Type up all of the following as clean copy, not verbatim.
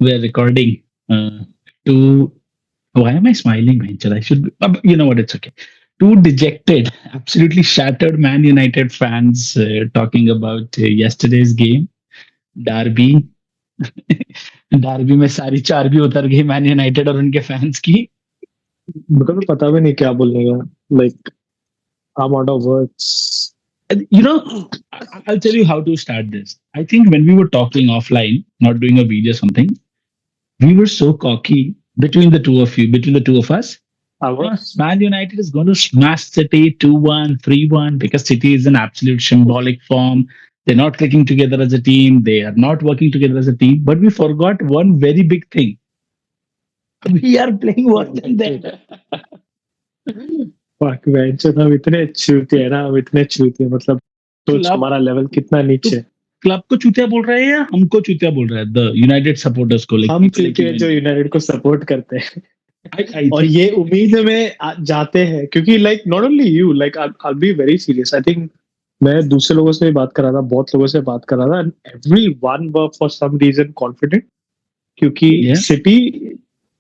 we're recording two. Why am I smiling, Venture? I should be, you know what? It's okay. Two dejected, absolutely shattered Man United fans talking about yesterday's game, Derby. Derby में सारी चार भी उतर गई man United और उनके fans की. मेरे को तो पता भी नहीं क्या बोलने का. Like I'm out of words. You know, I'll tell you how to start this. I think when we were talking offline, not doing a video or something, we were so cocky between the two of you, between the two of us. I was. Man United is going to smash City 2-1, 3-1 because City is in absolute symbolic form. They're not clicking together as a team. They are not working together as a team. But we forgot one very big thing. We are playing worse than them. Fuck man, हम इतने चूते हैं ना, हम इतने चूते हैं, मतलब सोच हमारा लेवल कितना नीचे है. क्लब को चूतिया बोल रहे हैं या हमको चूतिया बोल रहे हैं? द यूनाइटेड सपोर्टर्स को. हम चूते हैं जो यूनाइटेड को सपोर्ट करते हैं. और ये उम्मीद में जाते हैं क्योंकि like not only you, like I be very serious. I think मैं दूसरे लोगों से भी बात कर रहा था, बहुत लोगों से बात कर रहा था, and everyone were for some reason confident क्योंकि सिटी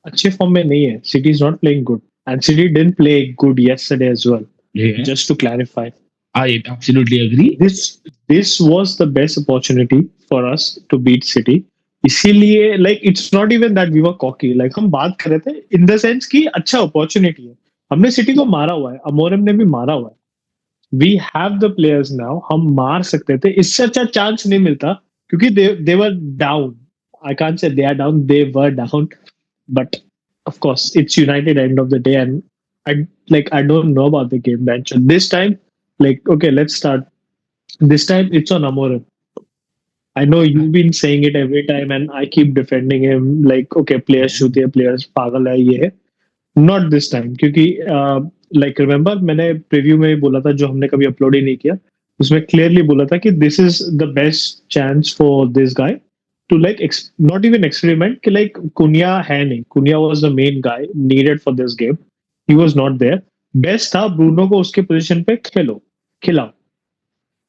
अच्छे फॉर्म में नहीं है. City is not playing good and City didn't play good yesterday as well. Yeah. Just to clarify, I absolutely agree. This was the best opportunity for us to beat City. इसीलिए like it's not even that we were cocky. Like हम बात कर रहे थे in the sense कि अच्छा opportunity है. हमने City को मारा हुआ है, अमोरम ने भी मारा हुआ है. We have the players now. हम मार सकते थे. इससे अच्छा चांस नहीं मिलता क्योंकि they were down. I can't say they are down. They were down, but of course it's United end of the day, and I don't know about the game bench. And this time, like, okay, let's start. This time it's on Amorim. I know you've been saying it every time and I keep defending him like, okay, players shoot their players, पागल है ये. Not this time क्योंकि like remember मैंने preview में भी बोला था जो हमने कभी upload ही नहीं किया, उसमें clearly बोला था कि this is the best chance for this guy to like not even experiment कि like Cunha है नहीं. Cunha was the main guy needed for this game. He was not there. Best था ब्रूनो को उसके position पे खिलाओ.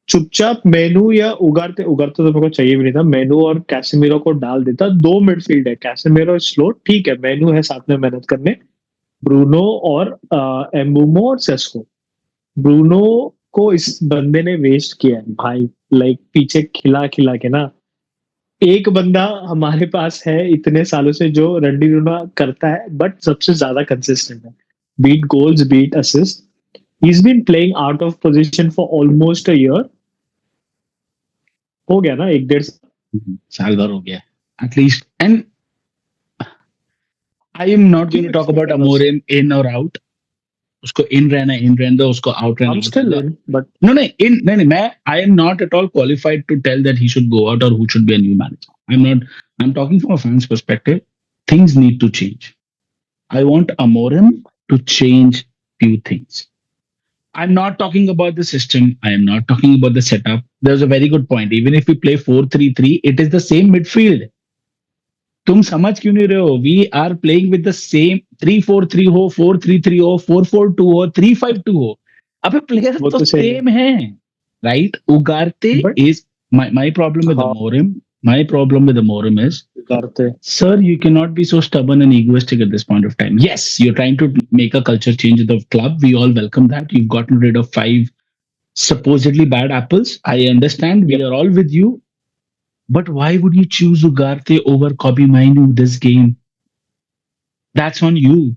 चुपचाप मेनू या उगारते तो मेरे को चाहिए भी नहीं था. मेनू और कैसेमीरो को डाल देता. दो मिडफील्ड है, कैसेमीरो स्लो ठीक है, मेनू है साथ में मेहनत करने, ब्रूनो और एम्बुमो और सेस्को. ब्रूनो को इस बंदे ने वेस्ट किया है भाई. लाइक पीछे खिला के ना, एक बंदा हमारे पास है इतने सालों से जो रंडी रूना करता है बट सबसे ज्यादा कंसिस्टेंट है. Beat goals, beat assist. He's been playing out of position for almost a year. हो गया ना, 1-1.5 साल भर हो गया at least. And I am not going to talk about Amorim in or out. उसको in रहने दो, उसको out रहने. I'm still in, but no, मैं I am not at all qualified to tell that he should go out or who should be a new manager. I'm talking from a fan's perspective. Things need to change. I want Amorim to change few things. I'm not talking about the system. I am not talking about the setup. There's a very good point. Even if we play 4-3-3, it is the same midfield. तुम समझ क्यों नहीं रहे हो? We are playing with the same 3-4-3 हो, 4-3-3 हो, 4-4-2 हो, 3-5-2 हो. अबे प्लेयर तो सेम है, right? Ugarte is my problem with Amorim. My problem with Amorim is, sir, you cannot be so stubborn and egoistic at this point of time. Yes, you're trying to make a culture change in the club. We all welcome that. You've gotten rid of 5 supposedly bad apples. I understand. We are all with you. But why would you choose Ugarte over Kobe Mainu this game? That's on you.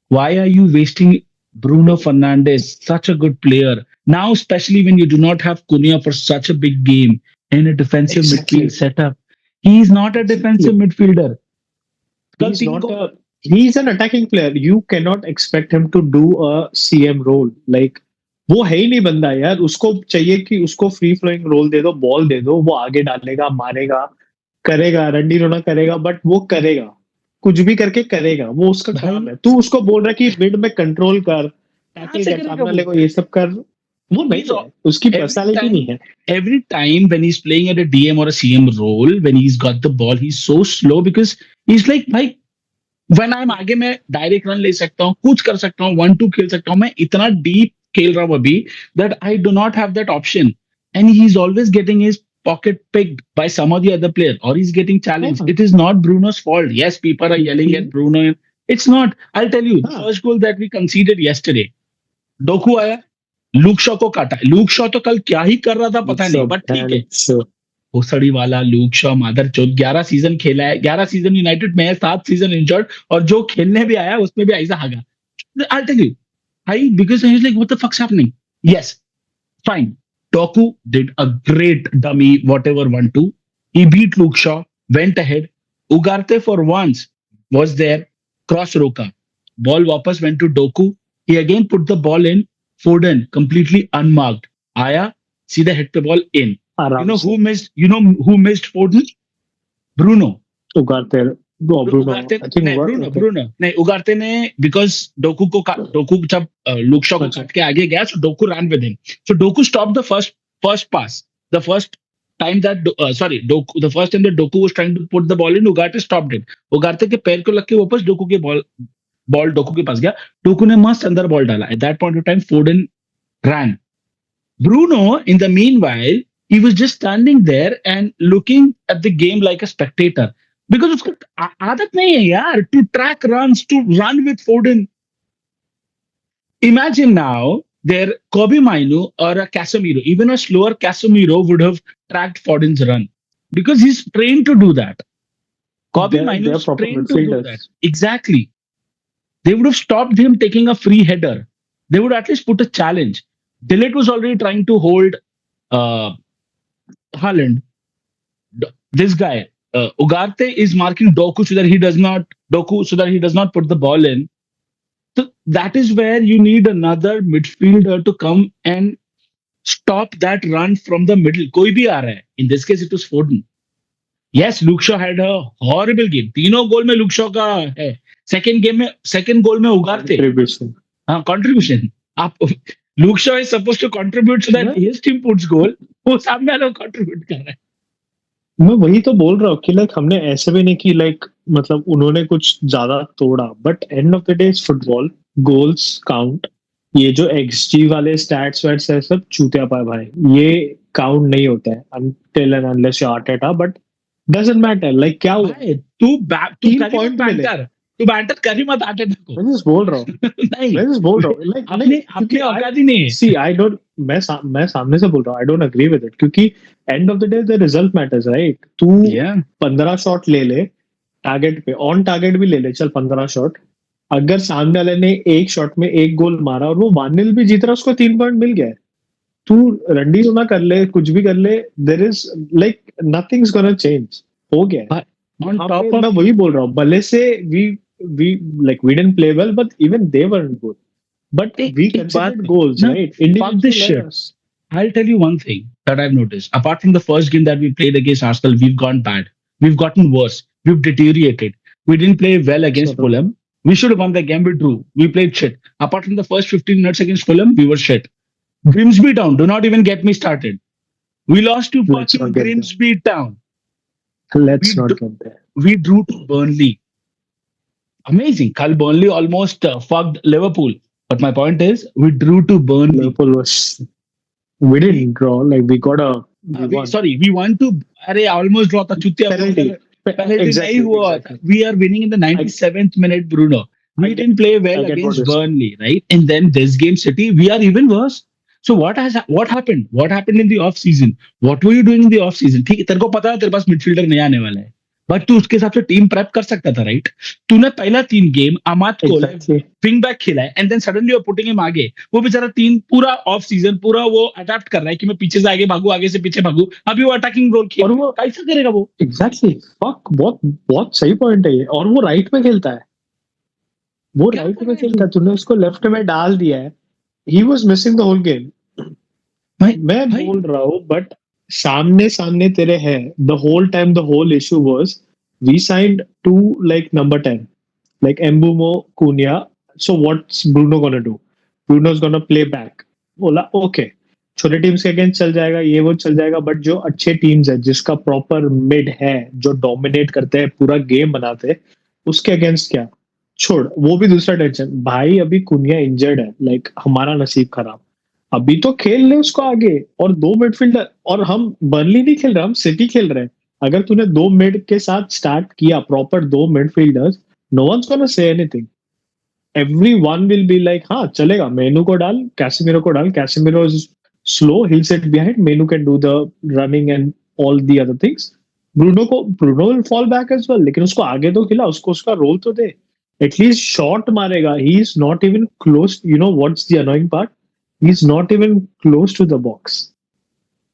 Why are you wasting Bruno Fernandes, such a good player? Now, especially when you do not have Cunha for such a big game, in a defensive midfield setup. He's not a defensive midfielder. He's an attacking player. You cannot expect him to do a CM role. Like, वो है ही नहीं बंदा यार. उसको चाहिए कि उसको free flowing role दे दो, बॉल दे दो, वो आगे डालेगा, मारेगा, करेगा, रंडी रोना करेगा, बट वो करेगा, कुछ भी करके करेगा. वो उसका काम है. तू उसको बोल रहा है कि मिड में कंट्रोल कर, ये सब कर. वो नहीं है, उसकी पर्सनालिटी नहीं है. Every time when he's playing at a DM or a CM role, when he's got the ball, he's so slow because he's like, भाई when I'm आगे मैं डायरेक्ट रन ले सकता हूँ, कुछ कर सकता हूँ, 1-2 खेल सकता हूँ. मैं इतना डीप खेल रहा हूँ अभी that I do not have that option. And he's always getting his pocket picked by some of the other player, or he's getting challenged. हाँ, It is not Bruno's fault. Yes, people are yelling at Bruno. It's not. I'll tell you, the हाँ, first goal that we conceded yesterday, Doku आया, Luke Shaw को काटा. Luke Shaw तो कल क्या ही कर रहा था पता नहीं, सब बट ठीक है. sure. भोसड़ी वाला लूक शॉ मादर चौथ 11 सीजन खेला है, 11 सीजन यूनाइटेड में है, 7 सीजन इंजर्ड, और जो खेलने भी आया उसमें भी ऐसा हागा. I'll tell you, because I was like, what the fuck's happening? Yes, fine. Doku did a great dummy, whatever 1-2. He beat Luke Shaw, went ahead. Ugarte for once was there, cross roka. Ball wapas went to Doku. He again put the ball in. Foden completely unmarked. Aya, see the head the ball in. You आराम know से who missed? You know who missed Foden? Bruno. Ugarte Bruno Ugarte I think नहीं, Bruno नहीं, Ugarte ने, because Doku जब Luke Shaw को अच्छा काट के आगे गया, so Doku run with him. So Doku stop the first pass, the first time that sorry Doku the first time that Doku was trying to put the ball in, Ugarte stopped it. Ugarte के पैर को लग के वापस Docu के ball Docu के पास गया. Docu ने मस्त अंदर बॉल डाला. At that point of time फोर्डन ran. Bruno, in the meanwhile, he was just standing there and looking at the game like a spectator. Because उसका आदत नहीं है यार to track runs, to run with Foden. Imagine now there Kobe Mainu or a Casemiro, even a slower Casemiro would have tracked Foden's run because he's trained to do that. Kobe Mainu they're is proper trained to do midfielders. that. Exactly. They would have stopped him taking a free header. They would at least put a challenge. Dillet was already trying to hold Haaland. This guy, Ugarte is marking Doku so that he does not put the ball in. So that is where you need another midfielder to come and stop that run from the middle. कोई भी आ रहा है. In this case, it was Foden. Yes, Luke Shaw had a horrible game. तीनों गोल में Luke Shaw का है. Second goal में Ugarte. Contribution. हाँ, contribution. आप Luke Shaw is supposed to contribute so that his team puts goal. वो सामने वाला contribute कर रहा है. मैं वही तो बोल रहा हूँ कि लाइक हमने ऐसे भी नहीं कि लाइक मतलब उन्होंने कुछ ज्यादा तोड़ा, but and of the day football goals count. ये जो XG वाले स्टैट्स वैट्स है सब चूतिया पाए भाई, ये काउंट नहीं होता है until and unless you Arteta, but doesn't matter. Like क्या हुआ, भाई, तू 3 करी point मत मिले. banter. तू banter करी मत आटे को. मैं just बोल रहा हूँ नहीं, मैं just बोल रहा हूँ लाइक अपने औकात ही नहीं है. सी आई डोंट मैं सामने से बोल रहा हूँ I don't agree with it, क्योंकि end of the day the result matters right. तू Yeah. 15 शॉट ले ले टारगेट पे, ऑन टारगेट भी ले ले, चल 15 शॉट. अगर सामने वाले ने एक शॉट में एक गोल मारा और वो 1-0 भी जीत रहा, उसको 3 पॉइंट मिल गया है. तू रंडी सुना कर ले, कुछ भी कर ले, there is like nothings gonna change. हो गया है. On हाँ, top मैं of वही बोल रहा हूँ, भले से we like we didn't play well, but even they weren't good. But we एक बात conceded goals, ना, right? fuck Individual this shit. errors. I'll tell you one thing that I've noticed. Apart from the first game that we played against Arsenal, we've gone bad. We've gotten worse. We've deteriorated. We didn't play well against Sure. Fulham. We should have won the game. We drew. We played shit. Apart from the first 15 minutes against Fulham, we were shit. Grimsby Town. Do not even get me started. We lost to Let's fucking not get there. Grimsby Town. Let's We not do- get there. We drew to Burnley. Amazing. Kal Burnley almost fucked Liverpool. But my point is, we drew to Burnley. Liverpool was. We didn't draw. Like we got a. We won. We won to. अरे almost draw था. चुतिया Penalty. penalty Exactly, नहीं हुआ. exactly. We are winning in the 97th minute, Bruno. We I get- didn't play well I get what against you're saying. Burnley, right? And then this game, City, we are even worse. So what happened? What happened in the off season? What were you doing in the off season? ठीक है, तेरे को पता है तेरे पास midfielder नहीं आने वाला है, बट तू उसके हिसाब से टीम प्रेप कर सकता था, राइट? तूने पहला 3 गेम अमाद को Exactly. विंग बैक खेला है, and then suddenly you are putting him आगे. वो बेचारा पूरा ऑफ सीजन पूरा वो अडैप्ट कर रहा है कि मैं पीछे से आगे भागू, आगे से पीछे भागू. अभी वो अटैकिंग रोल खेल, और वो कैसा करेगा वो? एग्जैक्टली फक बहुत बहुत सही पॉइंट है ये. और वो राइट में खेलता है, वो क्या राइट कर में रहा है खेलता है, तूने उसको लेफ्ट में डाल दिया है. He was missing the whole game. मैं भाई- बोल रहा हूँ, बट सामने तेरे है. The whole time the whole issue was we signed 2 like number 10 like Mbumo, Cunha. So what's Bruno gonna do? Bruno's gonna play back. बोला ओके, छोटे टीम्स के अगेंस्ट चल जाएगा, ये वो चल जाएगा, बट जो अच्छे टीम्स है जिसका प्रॉपर मिड है, जो डोमिनेट करते हैं, पूरा गेम बनाते हैं, उसके अगेंस्ट क्या छोड़. वो भी दूसरा टेंशन भाई. अभी कुनिया इंजर्ड है, लाइक हमारा नसीब खराब. अभी तो खेल ले उसको आगे, और दो मिडफील्डर, और हम बर्नली नहीं खेल रहे, हम सिटी खेल रहे हैं। अगर तूने दो मिड के साथ स्टार्ट किया, प्रॉपर दो midfielders, no one's gonna say anything. Everyone will be like हाँ चलेगा, मेनू को डाल, कैसेमिरो को डाल, Casemiro is slow, he'll sit behind, Mainoo can do the running and all the other things. Bruno will fall back as well, लेकिन उसको आगे तो खिला, उसको उसका रोल तो दे। एटलीस्ट शॉट मारेगा, he is not even close, you know what's the annoying part, he is not even close to the box.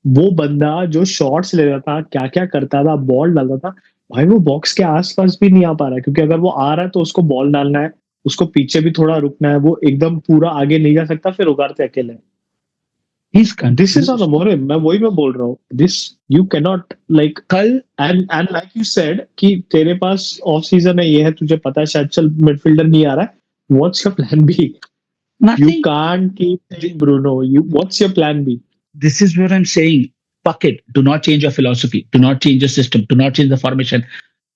वो बंदा जो शॉट्स ले रहा था, क्या क्या करता था, बॉल डालता था, भाई वो बॉक्स के आसपास भी नहीं आ पा रहा है, क्योंकि अगर वो आ रहा है तो उसको बॉल डालना है, उसको पीछे भी थोड़ा रुकना है, वो एकदम पूरा आगे नहीं जा सकता, फिर उगाड़ते अकेले। He's this is confused. On more, मैं बोल रहा हूँ, this you can not like. कल एंड लाइक यू सेड कि तेरे पास ऑफ सीजन है, ये है, तुझे पता है शायद चल मिडफील्डर नहीं आ रहा है, what's your plan B? You nothing. Can't keep saying Bruno, you what's your plan B? This is where I'm saying, fuck it. Do not change your philosophy. Do not change your system. Do not change the formation.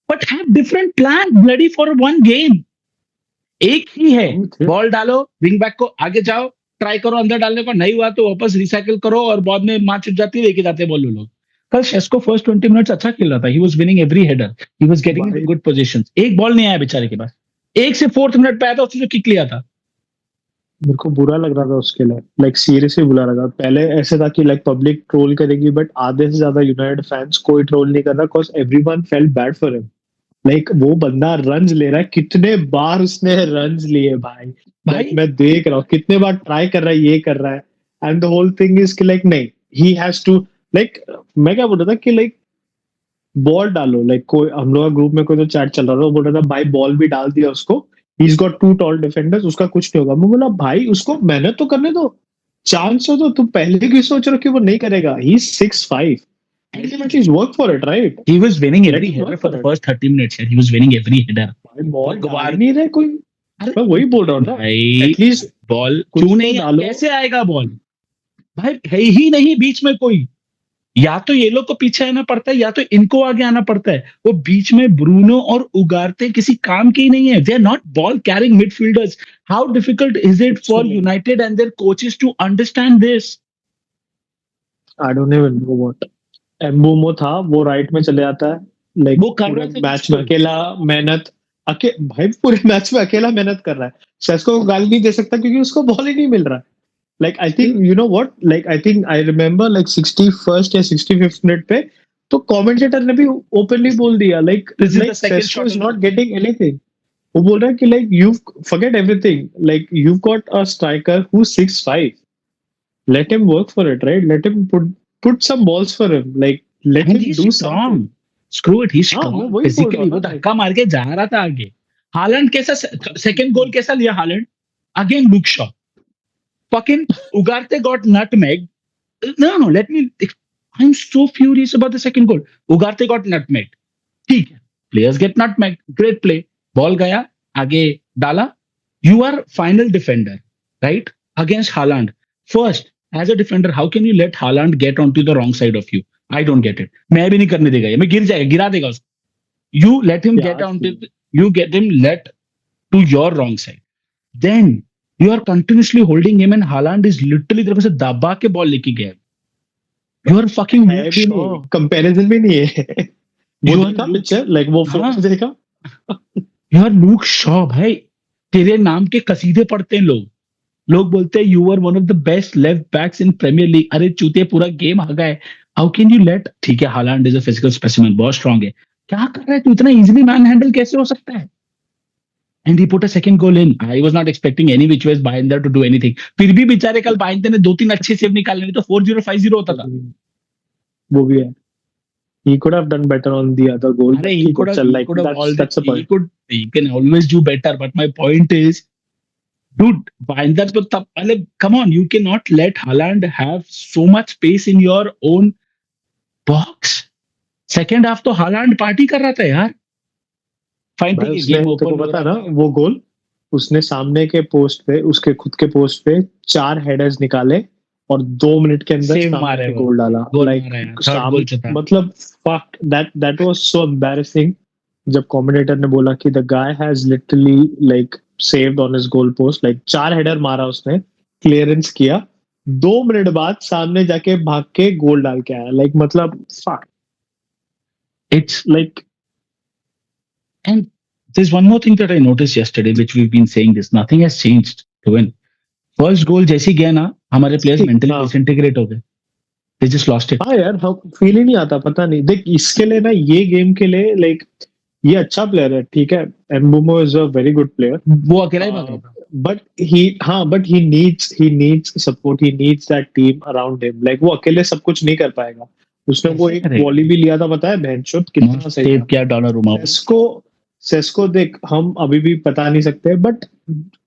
But have different plans, bloody, for one game. एक ही है, ball डालो, wing back को आगे जाओ, try करो अंदर डालने को, नहीं हुआ तो वापस रिसाइकिल करो, और बाद में मैच छूट जाती है, लेके जाते हैं बॉल वो लोग। कल शेस्को फर्स्ट 20 मिनट्स अच्छा खेल रहा था, he was winning every header, he was getting into good positions. एक बॉल नहीं आया बेचारे के पास, एक से 4th मिनट पे आया था, उसने जो किक लिया था। मेरे को बुरा लग रहा था उसके लिए, लाइक सीरियसली बुरा लगा। पहले ऐसे था कि लाइक पब्लिक ट्रोल करेगी, बट आधे से ज्यादा यूनाइटेड फैंस कोई ट्रोल नहीं कर रहा, because everyone felt bad for him. Like वो बंदा रन्स ले रहा है, कितने बार उसने रन्स लिए भाई, भाई like, मैं देख रहा हूँ कितने बार ट्राई कर रहा है, ये कर रहा है, and the whole thing is कि लाइक नहीं, ही हैज टू, लाइक मैं क्या बोल रहा था कि लाइक बॉल डालो, लाइक कोई हम लोग ग्रुप में कोई तो चैट चल रहा था, वो बोल रहा था भाई बॉल भी डाल दिया उसको, he is got 2 tall defenders, उसका कुछ नहीं होगा। मैं बोला भाई उसको मेहनत तो करने दो, चांस हो तो, तुम पहले क्यों सोच रहे हो कि वो नहीं करेगा? He is 6'5", ultimately he's work for it, right? he was winning Let every him header work for for the it. first 30 minutes यार, he was winning every header। भाई बॉल भगवान। डाल नहीं रहे कोई, मैं वही बोल रहा हूँ ना, भाई एटलीस्ट बॉल कुछ क्यों तो नहीं डालो। कैसे आएगा बॉल? भाई है ही नहीं बीच में कोई, या तो ये लोग को पीछे आना पड़ता है, या तो इनको आगे आना पड़ता है। वो बीच में ब्रूनो और उगारते किसी काम के ही नहीं है, they are not ball carrying midfielders. How difficult is it for United and their coaches to understand this? I don't even know what Mbeumo था, वो राइट में चले जाता है, लाइक वो कर पूरे रहे थे मैच में अकेला मेहनत, भाई पूरे मैच में अकेला मेहनत कर रहा है। सेस्को को गाली नहीं दे सकता क्योंकि उसको बॉल ही नहीं मिल रहा है। Like I think you know what, like I think I remember like 61st या 65th मिनट पे तो कमेंटेटर ने भी ओपनली बोल दिया like This is the second Sesko shot is of not the- getting anything. वो बोल रहा है कि like you forget everything, like you got a striker who 6'5", let him work for it, right? Let him put some balls for him, like let And him he's do strong. something. Screw it, he's हाँ मैं strong वही बोल रहा physically। हूँ वो ना, धक्का मार के जा रहा था आगे। हालैंड कैसा सेकंड गोल कैसा लिया Holland? Again look Shaw, fucking Ugarte got nutmeg। No, let me, I'm so furious about the second goal। Ugarte got nutmeg, ठीक है, players get nutmeg, great play, ball गया आगे डाला, you are final defender, right, against Haaland। First, as a defender, how can you let Haaland get onto the wrong side of you? I don't get it। मैं भी नहीं करने देगा ये, मैं गिर जाएगा, गिरा देगा उसको। You let him get onto, you get him let to your wrong side, then you are continuously holding him and Haaland is literally तेरे को से दबा के बॉल लेके गया। You are fucking है भी नहीं, कंपैरिजन भी नहीं है। वो You are देखा Luke- पिक्चर, लाइक वो हाँ। फोटो देखा, You are Luke Shaw भाई, तेरे नाम के कसीदे पढ़ते हैं लोग, लोग बोलते हैं you are one of the best left backs in Premier League। अरे चूते पूरा गेम आ गए, how can you let, ठीक है Haaland is a physical specimen, बहुत स्ट्रांग है, क्या कर रहा है तू, इतना इजीली मैन हैंडल कैसे हो सकता है? And he put a second goal in। I was not expecting any which ways Binder to do anything। फिर भी बेचारे कल बाइंदर ने 2-3 अच्छे सेव निकाले, नहीं तो 4-0 5-0 होता था। वो भी है। He could have done better on the other goal, अरे but he could have, चल, he like could have that's the he point. could, he can always do better, but my point is, dude, Binder तो तब पहले, come on, you cannot let Haaland have so much space in your own box। Second half तो Haaland party कर रहा था यार। Fine, भाई ठीक है, उसने, गेम तेरे को ओपन पता है ना वो गोल, उसने सामने के पोस्ट पे, उसके खुद के पोस्ट पे 4 हेडर्स निकाले और 2 मिनट के अंदर Save सामने मारे पे वो, गोल डाला। गोल लाइक मारा है, थर्ड गोल से था। मतलब fuck, that was so embarrassing. जब कमेंटेटर ने बोला कि the guy has literally like saved on his goal post, like 4 header मारा उसने, क्लियरेंस किया, 2 मिनट बाद सामने जाके भाग के गोल डाल के आया, लाइक मतलब It's like and there's one more thing that I noticed yesterday, which we've been saying this. Nothing has changed to win. First goal जैसे ही गया ना, हमारे players mentally हाँ disintegrate हो गए. They just lost it. हाँ यार, हम फील ही नहीं आता, पता नहीं। देख इसके लिए ना, ये गेम के लिए लाइक ये अच्छा प्लेयर है, ठीक है, Mbeumo is a very good player, वो अकेला ही भाग रहा था. But he needs support, he needs that team around him, like वो अकेले सब कुछ नहीं कर पाएगा। उसने वो कैसे एक करेगा? वॉली भी लिया था, पता है बहनचोद कितना मस्त सही सेव था। किया डोनारुमा. सेस्को देख हम अभी भी पता नहीं सकते, बट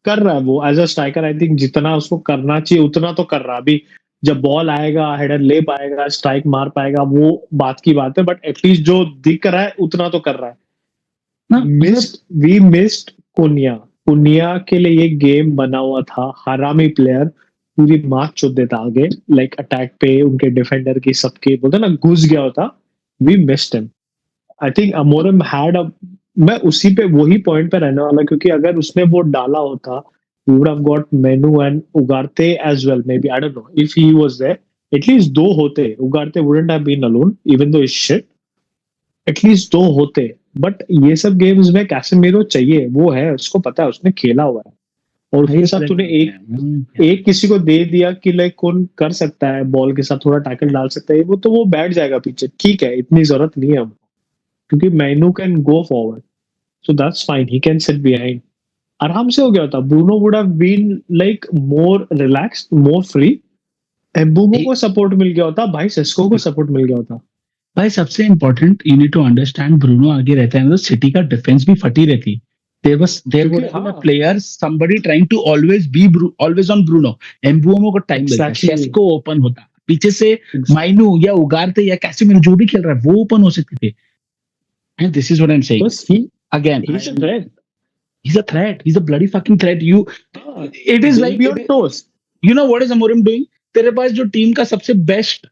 कर रहा है वो as a striker. I think जितना उसको करना चाहिए उतना तो कर रहा है। अभी जब बॉल आएगा, हेडर ले पाएगा, स्ट्राइक मार पाएगा, वो बात की बात है, बट एटलीस्ट जो दिख रहा है उतना तो कर रहा है। ना वी मिस्ड कुनिया। कुनिया के लिए ये गेम बना हुआ था, हरामी प्लेयर, पूरी मार चुद देता आगे, लाइक अटैक पे उनके डिफेंडर की सबके, बोलते ना घुस गया होता। We missed him. I think Amorim had a, मैं उसी पे वही पॉइंट पे रहने वाला, क्योंकि अगर उसने वो डाला होता, we would have got Menu and Ugarte as well. Maybe I don't know if he was there. At least दो होते. Ugarte wouldn't have been alone, even though he's shit. At least दो होते. बट ये सब games में Casemiro चाहिए, वो है, उसको पता है, उसने खेला हुआ है। और उसके साथ तूने एक किसी को दे दिया कि लाइक कौन कर सकता है बॉल के साथ थोड़ा टैकल डाल सकता है, वो तो वो बैठ जाएगा पीछे, ठीक है, इतनी जरूरत नहीं है हमको, क्योंकि Mainoo can go forward, so that's fine, he can sit behind. आराम से हो गया होता। Bruno would have been like more relaxed, more free. Mbeumo को सपोर्ट मिल गया होता, भाई सेस्को को सपोर्ट मिल गया होता। भाई सबसे important you need to understand, Bruno आगे रहता है तो सिटी का डिफेंस भी फटी रहती. There would have been a player, somebody trying to always on Bruno. Embuemo को टाइम मिलता है, Exactly. शेस्को ओपन होता, पीछे से Exactly. माइनू या उगारते या कैसेमिरो जो भी खेल रहा है वो ओपन हो सकते थे. And this is what I'm saying. बस he Again, he's a threat. he's a threat. He's a bloody fucking threat. It is They'll like be on toes. you know what is Amorim doing? तेरे पास जो team का सबसे best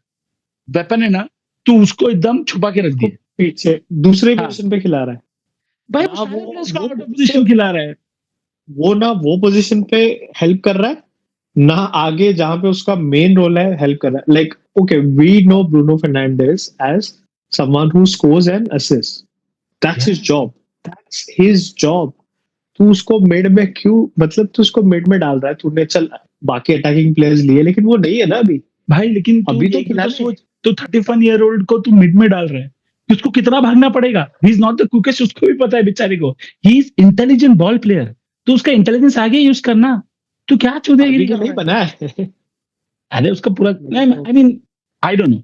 weapon है ना, तू उसको एकदम छुपा के रख दिया. पीछे दूसरे हाँ. पोजीशन पे खिला रहा है भाई हाँ, वो पोजीशन खिला रहा है. वो ना वो पोजीशन पे हेल्प कर रहा है ना, आगे जहां पे उसका मेन रोल है हेल्प कर रहा है। Like okay, we know Bruno Fernandes as someone who scores and assist, that's his job, that's his job. तू उसको मिड में क्यों, मतलब तू उसको मिड में डाल रहा है, तूने चल बाकी अटैकिंग प्लेयर्स लिए, लेकिन वो नहीं है ना अभी। भाई लेकिन अभी तो तो खिला सोच, तो 31-year-old को तू मिड में डाल रहा है, कि उसको कितना भागना पड़ेगा. ही इज नॉट द क्विकेस्ट, उसको भी पता है बेचारे को. He is intelligent ball player, तो उसका इंटेलिजेंस आगे यूज करना. तू क्या चुदेगिरी अभी कर तो नहीं रहा बना है है? अरे उसका पूरा, I mean I don't know.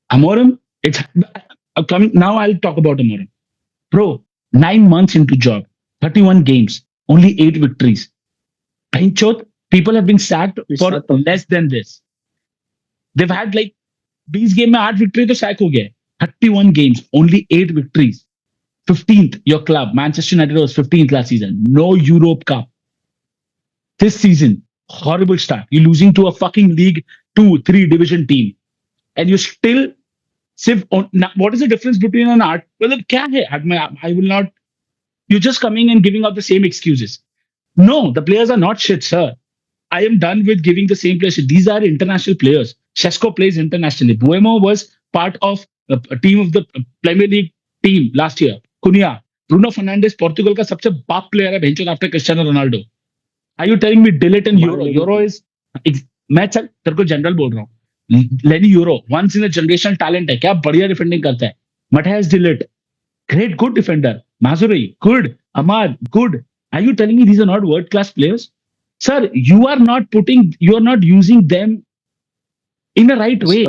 Amorim, it's coming now. I'll talk about Amorim. Bro, 9 months into job, 31 games, only 8 victories. Pinchot, people have been sacked for less than this. They've had like 20 game में 8 victory तो sack हो गया है. 31 games, only 8 victories. 15th, your club, Manchester United was 15th last season. No Europe Cup. This season, horrible start. You're losing to a fucking League 2, 3 division team. And you're still what is the difference between an art? Well, क्या है? I will not. You're just coming and giving out the same excuses. No, the players are not shit, sir. I am done with giving the same players. These are international players. Shesko plays internationally. Buemo was part of a team of the Premier League team last year. Cunha, Bruno Fernandes, Portugal का सबसे बाप player है बेंचो after Cristiano Ronaldo. Are you telling me Dillet and Euro? Euro is मैं चल तेरे को general बोल रहा हूँ. Lenny Euro, once in a generational talent है, क्या बढ़िया डिफेंडिंग करता है. Matthias Dillet, great, good defender. Mazuri, good. Ahmad, good. Are you telling me these are not world class players? Sir, you are not using them in the right way.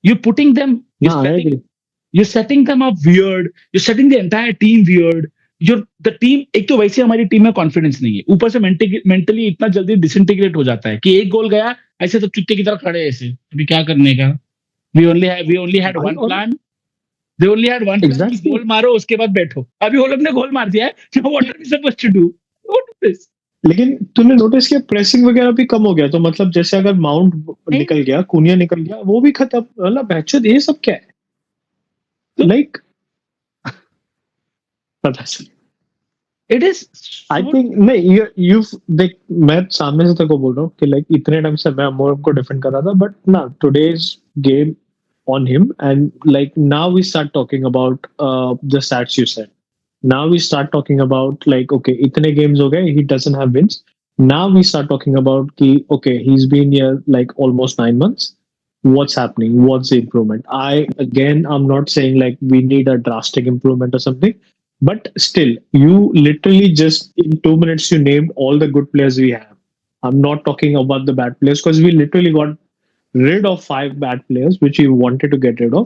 You're putting them, you're setting them up weird. You're setting the entire team weird. The team, एक तो वैसे हमारी team में confidence नहीं है, ऊपर से mentally इतना जल्दी डिसइंटीग्रेट हो जाता है कि एक गोल गया ऐसे तो चुट्टे की तरह खड़े ऐसे, अभी क्या करने का. We only had one plan. They only had one plan कि गोल मारो उसके बाद बैठो. अभी वो लोग ने गोल मार दिया है. What are we supposed to do? What is this? लेकिन तूने नोटिस किया प्रेसिंग वगैरह भी कम हो गया, तो मतलब जैसे अगर माउंट निकल गया, कुनिया निकल गया, वो भी खत्म. मतलब बहचोद ये सब क्या है? लाइक पता चल It is I so think नहीं, यू देख, मैं सामने से तेरे को बोल रहा हूँ कि लाइक इतने टाइम से मैं अमोरम को डिफेंड कर रहा था, बट ना, today's game on him, and like now we start talking about the stats you said. Now we start talking about like, okay, itne games ho gaye, he doesn't have wins. Now we start talking about ki, okay, he's been here like almost 9 months. What's happening? What's the improvement? I'm not saying like we need a drastic improvement or something, but still, you literally just in 2 minutes you named all the good players we have. I'm not talking about the bad players because we literally got rid of 5 bad players which we wanted to get rid of.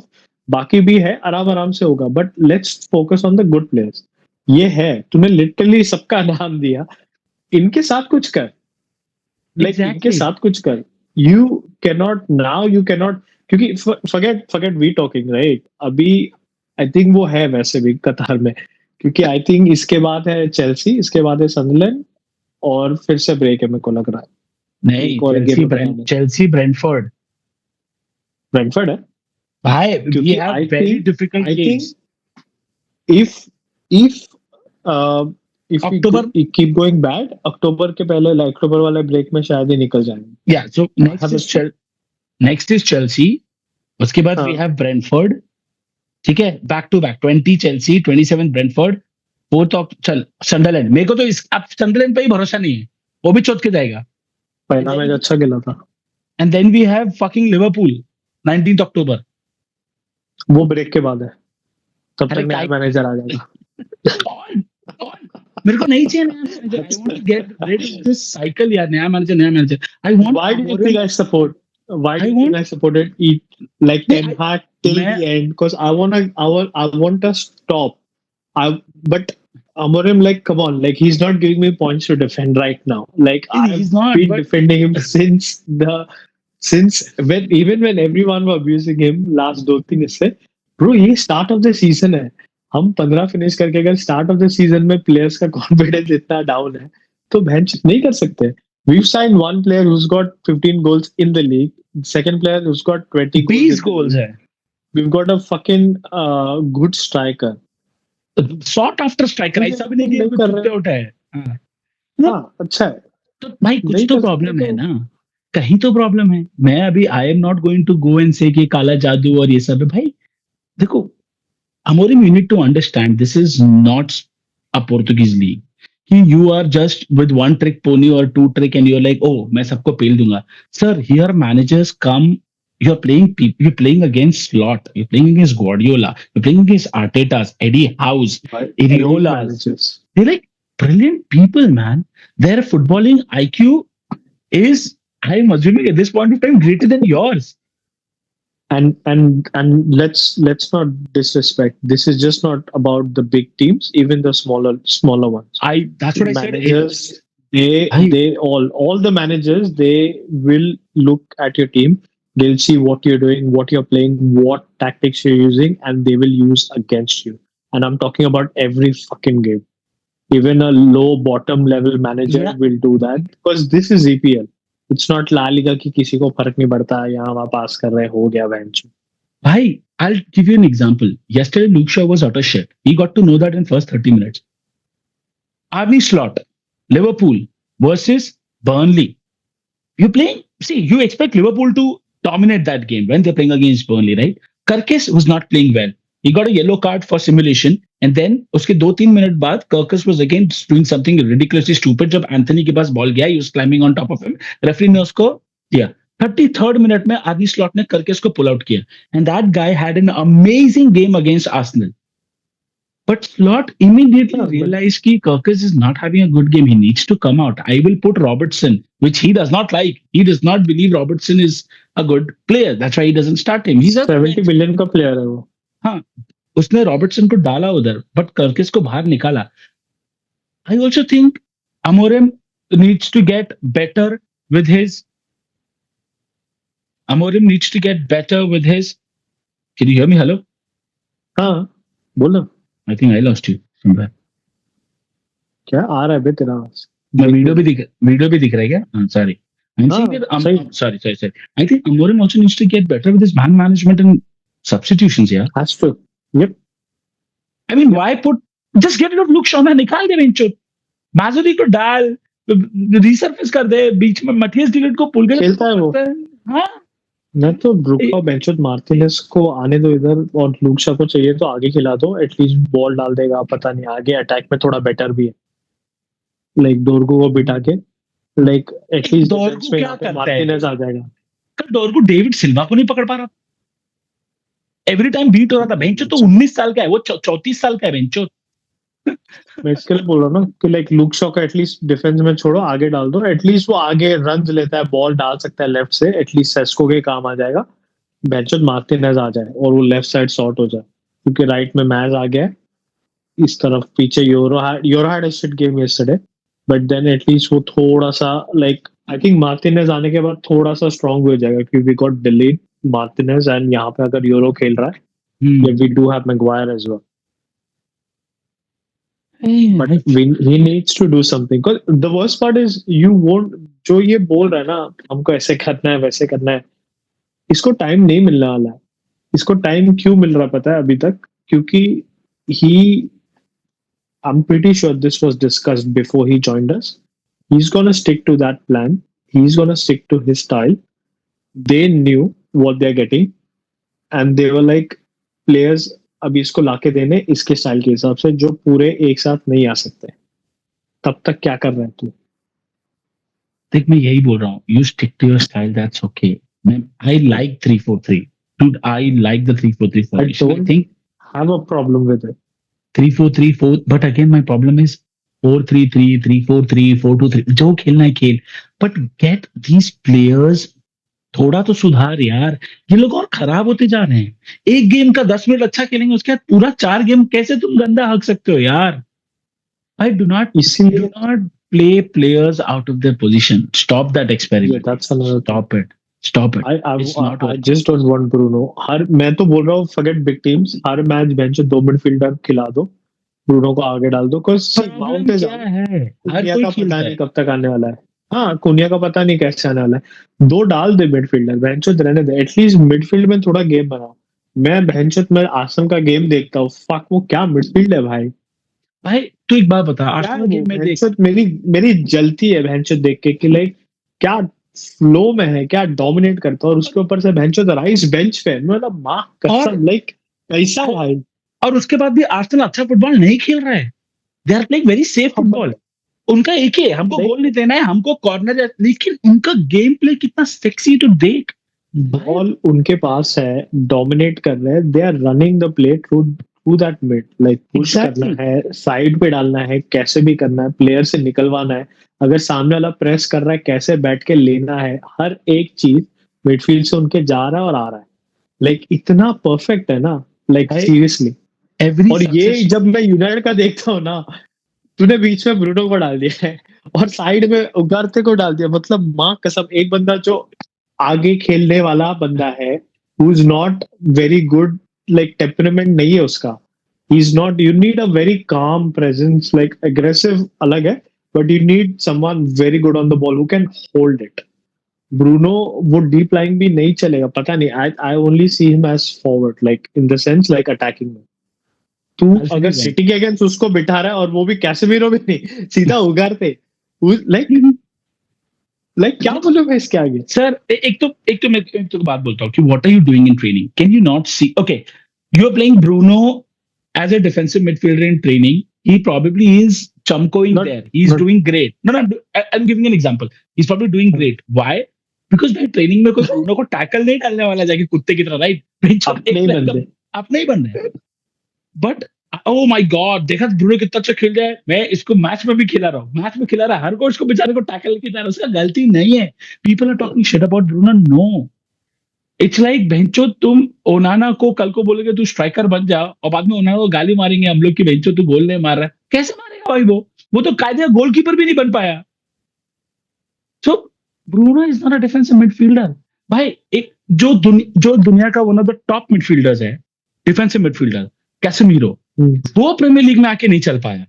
बाकी भी है, आराम आराम से होगा, but let's focus on the good players. ये है, तूने लिटरली सबका नाम दिया. इनके साथ कुछ कर, लाइक इनके exactly. साथ कुछ कर. You cannot now, you cannot, क्योंकि फॉरगेट वी टॉकिंग राइट. अभी आई थिंक वो है वैसे भी कतार में, क्योंकि आई थिंक इसके बाद है चेल्सी, इसके बाद है सनderland, और फिर से ब्रेक है मेरे को लग रहा है. नहीं, एक और चेल्सी गेम है, चेल्सी ब्रेंटफोर्ड. ब्रेंटफोर्ड है. भाई we क्योंकि have I very think difficult I think games. if if uh, if October. we keep going bad, अक्टूबर के पहले, अक्टूबर वाले ब्रेक में शायद ही निकल जाएंगे. Yeah, so next is Chelsea. उसके बाद we हाँ. have Brentford. ठीक है, back to back 20 Chelsea, 27 Brentford, 4th of चल सनderland. मेरे को तो इस अब सनderland पे ही भरोसा नहीं है, वो भी चौथ के जाएगा. पहला मैच अच्छा खेला था. And then we have fucking Liverpool 19th October. वो ब्रेक के बाद है, तब अरे तक नया काय- मैनेजर आ जाएगा. मेरे को नहीं चाहिए नया manager. I want to get rid of this cycle यार. नया manager. I want. Why do you think I support? Why do I you want- think I supported it like No, Ten Hag till मैं- the end? Because I want to stop. But Amorim, like, come on, like he's not giving me points to defend right now. Like I've he's not, been but defending him since when everyone was abusing him last 2-3 इससे. Bro, ये start of the season है. हम 15 finish करके अगर start of the season में players का confidence इतना down है, तो बेंच नहीं कर सकते. We've signed one player who's got 15 goals in the league. Second player who's got 20 goals. 20 goals है. We've got a fucking good striker. Shot after striker. ऐसा भी नहीं कि नहीं कर रहे. कुत्ते उठा है. हाँ. हाँ, अच्छा है. तो भाई कुछ नहीं तो कर प्रॉब्लम सकते है तो- ना, कहीं तो प्रॉब्लम है. मैं अभी I am not going to go and say कि काला जादू और ये सब है. भाई देखो, Amorim, you need to understand this is not a Portuguese league. You are just with one trick pony or two trick and you're like, oh, मैं सबको पेल दूंगा. Sir, here managers come. You're playing against Slot. You're playing against Guardiola. You're playing against Arteta's, Eddie Howe's, Iriola's. Managers. They're like brilliant people, man. Their footballing IQ is, I'm assuming at this point of time, greater than yours. And let's not disrespect. This is just not about the big teams, even the smaller ones. That's what I said. Managers, I- they all the managers, they will look at your team. They'll see what you're doing, what you're playing, what tactics you're using, and they will use against you. And I'm talking about every fucking game. Even a low bottom level manager Yeah. will do that because this is EPL. It's not La Liga कि किसी को फर्क नहीं पड़ता, यहाँ वहाँ पास कर रहे, हो गया bench. Bhai, I'll give you an example. Yesterday, Luke Shaw was utter shit. He got to know that in first 30 minutes. Arne Slot, Liverpool versus Burnley. You playing? See, you expect Liverpool to dominate that game when they're playing against Burnley, right? Kirkis was not playing well. He got a yellow card for simulation, and then उसके 2-3 minute बाद Kirkis was again doing something ridiculously stupid. जब Anthony के पास ball गया, he was climbing on top of him. Referee ने उसको दिया. 33rd minute में Arnie slot ने Kirkis को पुल आउट किया, and that guy had an amazing game against Arsenal. But Slot immediately Yeah, but- realized कि Kirkis is not having a good game. He needs to come out. I will put Robertson, which he does not like. He does not believe Robertson is a good player. That's why he doesn't start him. He's a 70 billion का player है वो. उसने Robertson को डाला उधर, but कर्किस को बाहर निकाला. I also think Amorim needs to get better with his. Amorim needs to get better with his. Can you hear me? Hello? हाँ, बोलो. I think I lost you somewhere. क्या आ रहा है बे तेरा आवाज? मैं वीडियो भी दिख रहा है क्या? Sorry. I'm saying that सही. sorry. I think Amorim also needs to get better with his man management and substitutions. Yeah. Has to. Yep. I mean, why put just get rid of look Shaw, निकाल दे बेंचो, माजुरी को डाल, resurface कर दे, बीच में मथियस delete को पुल के खेलता है वो। हाँ मैं तो ब्रुको बेंचोट मार्टिनेज को आने दो इधर, और लूक शॉ को चाहिए तो आगे खिला दो, एटलीस्ट बॉल डाल देगा, पता नहीं आगे अटैक में थोड़ा बेटर भी है, लाइक डोरगू को बिठा के, लाइक एटलीस्ट डोरगू डिफेंस में क्या यहाँ पे करता है? मार्टिनेज आ जाएगा। कल डोरगू डेविड सिल्वा को नहीं पकड़ पा रहा, एवरी टाइम बीट हो रहा था। बेंचो तो 19 साल का है, वो 34 साल का है बेंचो। मैं इसके लिए बोल रहा हूँ ना कि लाइक लूक शॉ का एटलीस्ट डिफेंस में छोड़ो, आगे डाल दो, एटलीस्ट वो आगे रन लेता है, बॉल डाल सकता है लेफ्ट से, एटलीस्ट सेस्को के काम आ जाएगा, बेंचो मार्टिनेज आ जाए और वो लेफ्ट साइड शॉर्ट हो जाए, क्योंकि राइट में मैच आ गया है, इस तरफ पीछे Yoro had a shit game yesterday, but then at least वो थोड़ा सा लाइक आई थिंक मार्टिनेज आने के बाद थोड़ा सा स्ट्रांग हो जाएगा, क्योंकि we got de Ligt Martinez, and यहाँ पे अगर यूरो खेल रहा है, we do have Maguire as well, but he needs to do something, because the worst part is you won't, जो ये बोल रहा है ना हमको ऐसे करना है वैसे करना है, इसको टाइम नहीं मिलने वाला है। इसको टाइम क्यों मिल रहा पता है अभी तक, क्योंकि I'm pretty sure this was discussed before he joined us. He's gonna stick to that plan. He's gonna stick to his style. They knew what they're getting, and they were like, players अभी इसको लाके देने इसके style के हिसाब से, जो पूरे एक साथ नहीं आ सकते, तब तक क्या कर रहे हैं तू? देख मैं यही बोल रहा हूँ, you stick to your style, that's okay. मैं I like 3-4-3, dude, I like the 3-4-3 formation. I think have a problem with it. 3-4-3-4, but again my problem is 4-3-3, 3-4-3, 4-2-3, जो खेलना है खेल, but get these players थोड़ा तो सुधार यार। ये लोग और खराब होते जा रहे हैं। एक गेम का 10 मिनट अच्छा खेलेंगे, उसके बाद पूरा 4 गेम कैसे तुम गंदा हक सकते हो यार? I do not play players out of their position. Stop that experiment. Yeah, that's another. Stop it. I just don't want Bruno. मैं तो बोल रहा हूँ forget big teams. हर मैच बेंच 2 मिडफील्डर खिला दो, ब्रूनो को आगे डाल दो, माउंट क्या है, कुनिया का पता नहीं कब तक आने वाला है। हाँ, कुनिया का पता नहीं कैसे आने वाला है। 2 डाल दे मिडफील्डर, बेंचोत रहने दे, एटलीस्ट मिडफील्ड में थोड़ा गेम बनाओ। मैं बेंचोत में आसम का गेम देखता हूँ, फक वो क्या मिडफील्ड है भाई तू एक बात बता, आर्सेनल गेम में देख, मेरी जलती है बेंचोत देख के कि लाइक क्या फ्लो में है, क्या डोमिनेट करता है, और उसके ऊपर से बेंचोत राइस बेंच पे, मतलब मां कसम, लाइक कैसा भाई। और उसके बाद भी आर्सेनल अच्छा फुटबॉल नहीं खेल रहा है, they are playing very safe football. उनका एक ही है, हमको गोल नहीं देना है, हमको कॉर्नर, लेकिन उनका गेम प्ले कितना सेक्सी टू देख। बॉल उनके पास है, डोमिनेट कर रहे हैं, they are running the play through that mid, like push करना है, साइड पे डालना है, कैसे भी करना है, प्लेयर से निकलवाना है, अगर सामने वाला प्रेस कर रहा है कैसे बैठ के लेना है, हर एक चीज मिडफील्ड से उनके जा रहा है और आ रहा है, लाइक इतना परफेक्ट है ना, लाइक सीरियसली। और ये जब मैं यूनाइटेड का देखता हूँ ना, तूने बीच में ब्रूनो को डाल दिया है और साइड में उगारते को डाल दिया, मतलब मां कसम, एक बंदा जो आगे खेलने वाला बंदा है, who is not very good, like temperament नहीं है उसका, he is not, you need a very calm presence, like aggressive अलग है, but you need someone very good on the ball who can hold it. Bruno वो deep line भी नहीं चलेगा, पता नहीं, I only see him as forward, like in the sense like attacking में। तू अगर सिटी के अगेंस्ट उसको बिठा रहा है, और वो भी कैसेमीरो भी नहीं, सीधा उगारते, लाइक क्या बोलूं मैं इसके आगे। सर एक तो मैं एक बात बोलता हूँ कि what are you doing in training? Can you not see, okay you are playing Bruno as a defensive midfielder in training, he probably is chumkoing there, he's doing great, I'm giving an example, he's probably doing great. Why? Because भाई training में कोई Bruno को tackle नहीं डालने वाला जाके कुत्ते की तरह, राइट? अपने ही बन रहे हैं। बट ओ माय गॉड, देखा ब्रूनो कितना अच्छा खेल रहा है, मैं इसको मैच में भी खिला रहा हूँ, हर कोई इसको बेचारे को टैकल की तरह, उसका गलती नहीं है। People are talking shit about Bruno, no, it's like बेंचो तुम ओनाना को कल को बोलोगे तू स्ट्राइकर बन जा, और बाद में ओनाना को गाली मारेंगे हम लोग कि बेंचो तू गोल नहीं मार रहा है। कैसे मारेगा भाई? वो तो कायदे गोलकीपर भी नहीं बन पाया। So Bruno is not a defensive midfielder भाई। एक जो दुनिया का one of the top midfielders है, डिफेंसिव मिडफील्डर कैसेमीरो, वो प्रीमियर लीग में आके नहीं चल पाया।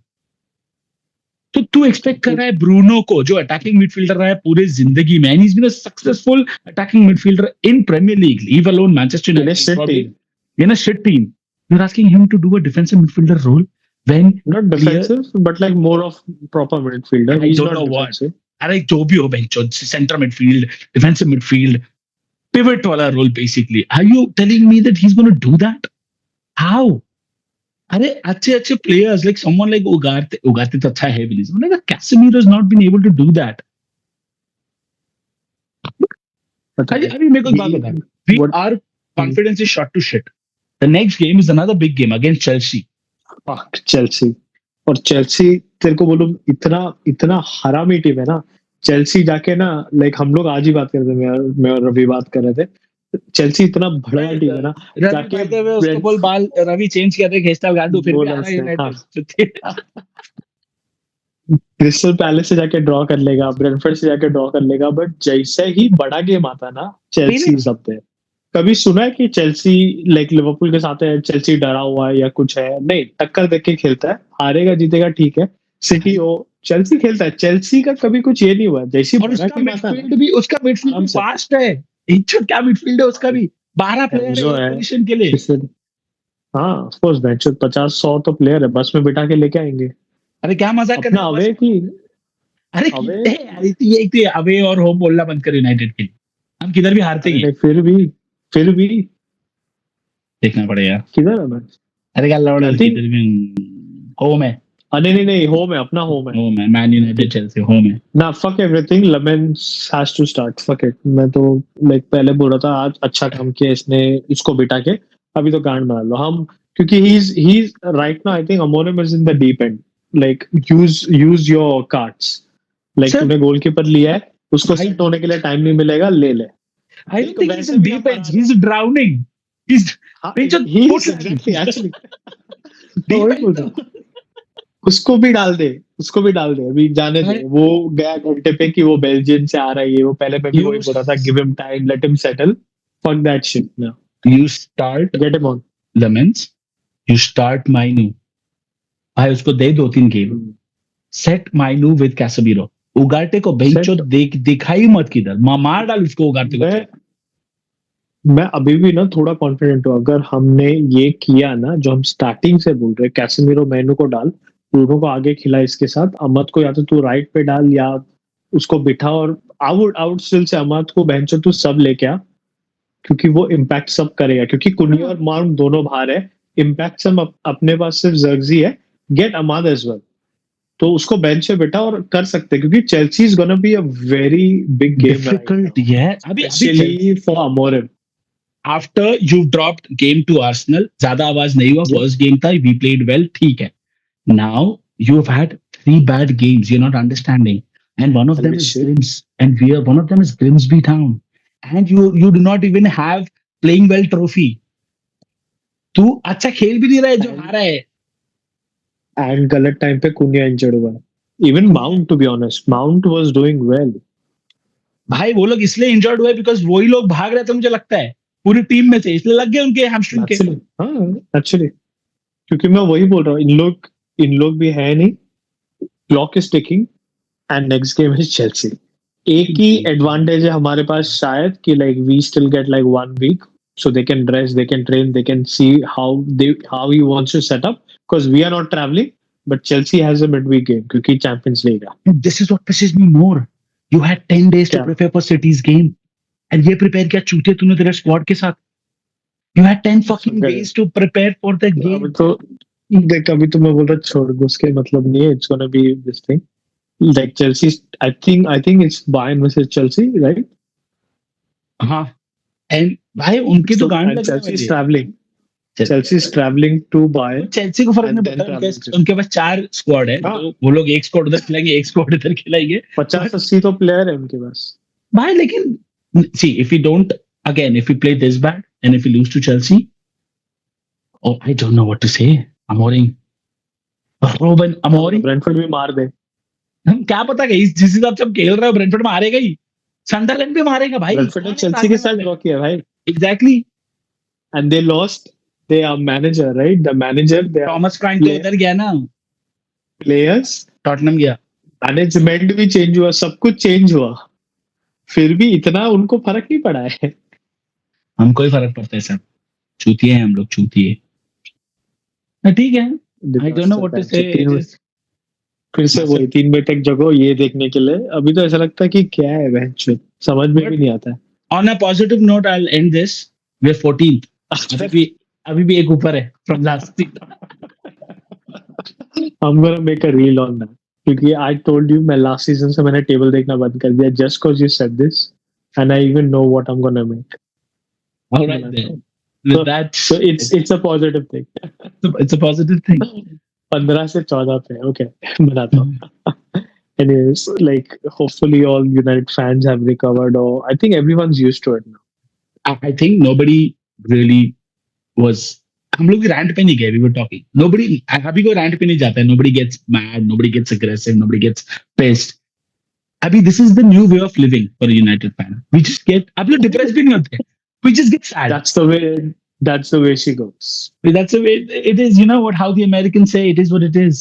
तो तू एक्सपेक्ट कर रहा है ब्रूनो को, जो अटैकिंग मिडफील्डर रहा है पूरे जिंदगी में, and he is been a successful attacking midfielder in Premier League, leave alone Manchester United in a shit team, you are asking him to do a defensive midfielder role? when Not defensive, but like more of proper midfielder. I He's don't not know what. defensive. अरे जो भी हो बेंचो, center midfield, defensive midfield, pivot वाला role basically. Are you telling me that he's going to do that? How? अरे अच्छे अच्छे players like someone like Ugarte तो अच्छा है भी नहीं. Like Casemiro has not been able to do that. अभी मेरे को एक बात बता. Our confidence is shot to shit. The next game is another big game against Chelsea. Fuck Chelsea. और चेल्सी तेरे को बोलूं इतना इतना हरामी टीम है ना. चेल्सी जाके ना लाइक हम लोग आज ही बात कर रहे थे, मैं और रवि बात कर रहे थे. चेल्सी इतना बड़ा टीम है ना. रवि कहते हुए उसको बोल बाल रवि चेंज किया था हेयर स्टाइल गाड़ दो फिर भी आ रहा है यूनाइटेड. क्रिस्टल पैलेस से जाके ड्रॉ कर लेगा, ब्रेंटफोर्ड से जाके ड्रॉ कर लेगा, बट जैसे ही बड़ा गेम आता ना चेल्सी सब पे. कभी सुना है कि चेल्सी लाइक लिवरपूल के साथ है, चेल्सी डरा हुआ है या कुछ है? नहीं, टक्कर देख के खेलता है, हारेगा जीतेगा ठीक है. सिटी ओ चेल्सी खेलता है, चेल्सी का कभी कुछ ये नहीं हुआ. जैसे और उसका मिडफील्ड भी फास्ट है. क्या मिडफील्ड है उसका भी, 12 प्लेयर है पोजीशन के लिए. हाँ ऑफ कोर्स बेंच 50-100 तो प्लेयर है, बस में बिठा के लेके आएंगे. अरे क्या मजाक कर रहे हैं अवे की. अरे ये अवे और होम बोलना बंद कर यूनाइटेड के लिए. हम किधर भी हारते ही. फिर भी देखना पड़ेगा किधर है मैच. अरे क्या लड़ किधर भी होम है. नहीं होम है, अपना होम है मैन यूनाइटेड चेल्सी होम है ना. Fuck everything, Lammens has to start. Fuck it. मैं तो लाइक पहले बोल रहा था आज अच्छा काम किया इसने इसको बिठा के, अभी तो गांड मार लो हम, क्योंकि he is right now I think अमोनिम is in the deep end. Like use your cards. Like तूने गोलकीपर लिया है, उसको सेट होने के लिए टाइम नहीं मिलेगा, ले ले. I don't think he's in deep end. He's drowning. Actually. उसको भी डाल दे अभी जाने दे. वो गया घंटे पे कि वो बेल्जियम से आ रहा है, वो पहले मैं भी वही बोल रहा था, give him time, let him settle. Fuck that shit now. You start get him on Lemons. You start Mainu. भाई उसको दे 2-3 game. Set Mainu with Casemiro. उगाटे को बेंचो दिखाई मत किधर, मार डाल उसको उगाटे को. मैं अभी भी ना थोड़ा कॉन्फिडेंट हूँ. अगर हमने ये किया ना जो हम स्टार्टिंग से बोल रहे, कैसेमिरो मैनू को डाल, ब्रूनो को आगे खिला, इसके साथ अमद को या तो तू राइट पे डाल या उसको बिठा, और आउट स्टिल से अमद को बेंचो तू सब लेके आ, क्योंकि वो इम्पैक्ट सब करेगा. क्योंकि कुनी और माउंट दोनों बाहर है, इम्पैक्ट सब अपने पास सिर्फ जर्जी है. गेट अमद एज वेल, तो उसको बेंच पे बैठा और कर सकते, क्योंकि Chelsea is gonna be a very big game. Difficult है अभी for Amorim. After you dropped game to Arsenal, ज्यादा आवाज नहीं हुआ. फर्स्ट गेम था, वी प्लेड वेल, ठीक है. Now you have had 3 bad games, you are not understanding, and one of them is Grims, and one of them is Grimsby Town, and you do not even have playing well trophy. तू अच्छा खेल भी नहीं रहा है जो हारा है. एंड गलत टाइम पे कुनिया इंजर्ड हुआ. Even Mount, to be honest, Mount was doing well. भाई वो लोग इसलिए इंजर्ड हुए बिकॉज वही लोग भाग रहे थे, मुझे लगता है पूरी टीम में से, इसलिए लग गए उनके हैमस्ट्रिंग के. हाँ एक्चुअली, क्योंकि मैं वही बोल रहा हूँ, इन लोग भी है नहीं. Clock is ticking and next game is Chelsea. एक ही एडवांटेज है हमारे पास शायद कि like we still get like 1 week, so they can rest, they can train, they can see how he wants to set up, because we are not traveling, but Chelsea has a midweek game क्योंकि Champions League है. This is what pisses me more. You had 10 days to prepare for City's game, and ये prepare किया चूते तूने तेरे squad के साथ. You had 10 fucking days to prepare for the game. अभी तो देख, अभी तो मैं बोल रहा छोड़, उसके मतलब नहीं है. It's gonna be this thing. Like Chelsea, I think it's Bayern versus Chelsea, right? हाँ, and भाई उनकी तो गांड लग Chelsea is traveling. Chelsea is traveling to Bayern. Chelsea को फर्क नहीं पड़ता, उनके पास 4 स्क्वाड है, तो वो लोग एक स्क्वाड उधर खिलाएंगे, एक स्क्वाड इधर खिलाएंगे. 50-80 तो प्लेयर है उनके पास भाई. लेकिन see, if we don't, again, if we play this bad and if we lose to Chelsea, oh, I don't know what to say. Amorim, Ruben Amorim, Brentford भी मार दे. हम क्या पता कि जिस हिसाब से हम खेल रहे हो ब्रेंटफोर्ड मारेगा ही, सनडरलैंड भी मारेगा भाई. ब्रेंटफोर्ड ने चेल्सी के साथ ड्रॉ किया भाई. Exactly. And they lost their manager, right? The manager, Thomas Frank तो उधर गया ना. Players, टॉटनहम गया. मैनेजमेंट भी चेंज हुआ, सब कुछ चेंज हुआ, फिर भी इतना उनको फर्क नहीं पड़ा है. हमको ही फर्क पड़ता है सर. चूतिए हैं हम लोग, चूतिए. ठीक है, I don't know what to say. It is फिर से massive. वही 3 बजे तक जगो ये देखने के लिए। अभी तो ऐसा लगता है कि क्या है बहनचोद, समझ में But भी नहीं आता है। on a positive note, I'll end this. We're 14th. अभी भी एक ऊपर है from last season. I'm gonna make a reel on that क्योंकि I told you मैं last season से मैंने टेबल देखना बंद कर दिया just cause you said this and I even know what I'm gonna make. All right then. With that, So it's a positive thing. it's a positive thing. 15 से 14 पे okay बनाता हूँ. Anyways, like hopefully all United fans have recovered, or I think everyone's used to it now. I think nobody really was. हम लोग rant पे नहीं गए. We were talking. Nobody. अभी कोई रैंट पे नहीं जाता है. Nobody gets mad. Nobody gets aggressive. Nobody gets pissed. अभी this is the new way of living for a United fan. We just get. आप लोग depressed भी नहीं होते. We just get sad. That's the way she goes. That's the way it is. You know what? How the Americans say, it is what it is.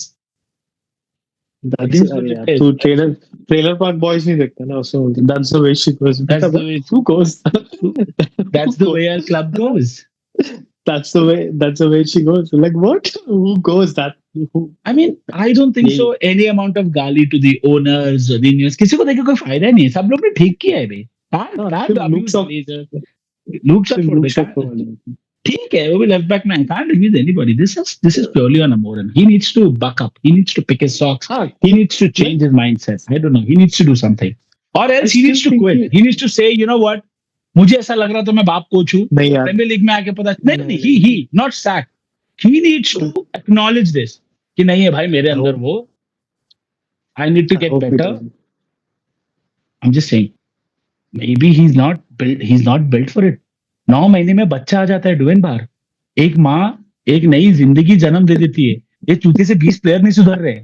That's It is what it is. तू trailer park boys नहीं देखता ना उसमें बोलते that's the way she goes. That's the way. Who goes? That's the way our club goes. That's the way she goes. Like what? Who goes that? Who? I mean, I don't think so. Any amount of गाली to the owners or the news, किसी को देखे कोई फायदा नहीं है. सब लोग ने ठीक किया है भाई. Luke Shaw ठीक है, वो भी लेफ्ट बैक में. I can't accuse anybody. This is purely on Amorim. He needs to buck up. He needs to pick his socks. He needs to change his mindset. I don't know. He needs to do something. Or else he needs to quit. He needs to say, you know what? मुझे ऐसा लग रहा था मैं बाप coach हूँ. नहीं यार. प्रीमियर लीग में आके पता नहीं. He not sacked. He needs to acknowledge this कि नहीं है भाई मेरे अंदर वो. I need to get better. I'm just saying. Maybe he's not built for it. 9 महीने में बच्चा आ जाता है डुएन बार. एक माँ एक नई जिंदगी जन्म दे देती है. ये चूते से 20 प्लेयर नहीं सुधर रहे.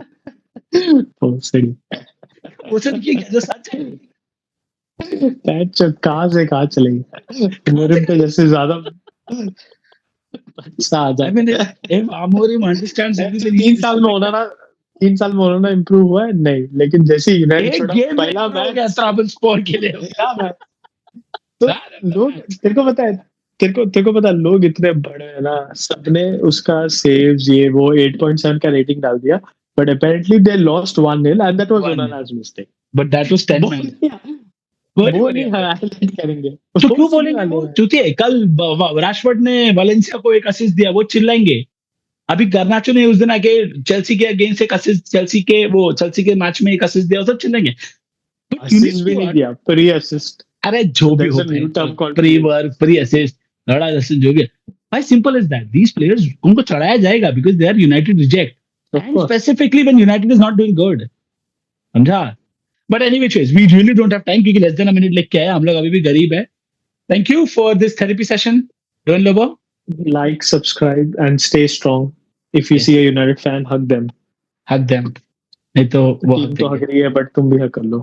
वो सब की जो सच है. कहाँ से कहाँ चलेगी. Amorim पे जैसे ज्यादा बच्चा आ जाए. I mean, if Amorim understands everything, 3 साल में होना ना इम्प्रूव हुआ है नहीं, लेकिन जैसे यूनाइटेड पहला मैच स्पोर के लिए तो लोग तेरे को पता है लोग इतने बड़े हैं ना, सबने उसका सेव्स ये वो 8.7 का रेटिंग डाल दिया, but apparently they lost 1-0 and that was Onana's mistake. But that was 10 man. वो नहीं हाईलाइट करेंगे तो क्यों बोलेंगे वो? क्योंकि कल रैशफोर्ड ने वालेंसिया को एक असिस्ट दिया, वो चिल्लाएंगे. अभी गर्नाचो ने उस दिन आके चेल्सी के अगेंस्ट एक असिस्ट, चेल्सी के मैच में एक असिस्ट दिया, सब चिल्लाएंगे. असिस्ट भी नहीं दिया, प्री असिस्ट. अरे जो भी होता है, प्री वर्क, प्री असिस्ट, लड़ा असिस्ट जो भी है. भाई simple is that. These players उनको चढ़ाया जाएगा because they are United reject, and specifically when United is not doing good. समझा? But anyway choice, we really don't have time क्योंकि लेस देन अ मिनट लेके आए हम लोग, अभी भी गरीब है. Thank you for this therapy session. डोन लोबो, like, subscribe and stay strong. If you see a United fan, hug them. नहीं तो वो टीम तो हग रही है, बट तुम भी हग कर लो.